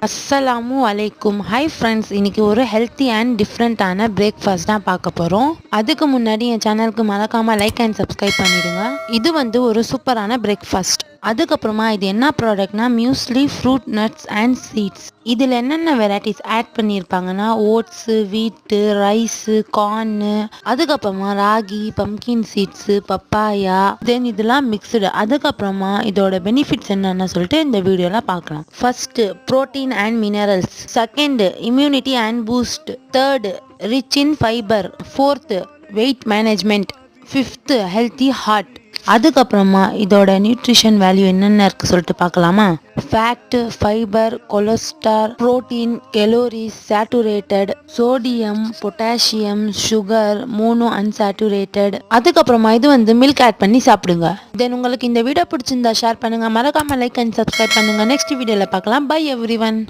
அஸ்ஸலாமு அலைக்கும். Hi friends, இன்னைக்கு ஒரு ஹெல்த்தி அண்ட் டிஃப்ரெண்ட்டான பிரேக்ஃபாஸ்ட் தான் பார்க்க போகிறோம். அதுக்கு முன்னாடி என் சேனலுக்கு மறக்காமல் லைக் அண்ட் சப்ஸ்கிரைப் பண்ணிடுங்க. இது ஒரு சூப்பரான பிரேக்ஃபாஸ்ட். அதுக்கப்புறமா இது என்ன ப்ராடக்ட்னா muesli, fruit, nuts and seeds. இதில் என்னென்ன வெரைட்டிஸ் ஆட் பண்ணியிருப்பாங்கன்னா ஓட்ஸு, வீட்டு, ரைஸு, கார்னு, அதுக்கப்புறமா ragi, pumpkin seeds, papaya, then இதெல்லாம் மிக்ஸ்டு. அதுக்கப்புறமா இதோட பெனிஃபிட்ஸ் என்னென்னு சொல்லிட்டு இந்த வீடியோவில் பார்க்கலாம். First protein and minerals. Second immunity and boost. Third rich in fibre. Fourth weight management. Fifth healthy heart. அதுக்கப்புறமா இதோட நியூட்ரிஷன் வேல்யூ என்னென்ன இருக்குது சொல்லிட்டு பார்க்கலாமா. Fat, fibre, cholesterol, protein, calories, saturated, sodium, potassium, sugar, மூணு அன்சாச்சுரேட்டட். அதுக்கப்புறமா இது மில்க் ஆட் பண்ணி சாப்பிடுங்க. தென் உங்களுக்கு இந்த வீடியோ பிடிச்சிருந்தா ஷேர் பண்ணுங்க, மறக்காம லைக் அண்ட் சப்ஸ்கிரைப் பண்ணுங்க. நெக்ஸ்ட் வீடியோல பார்க்கலாம். Bye every one.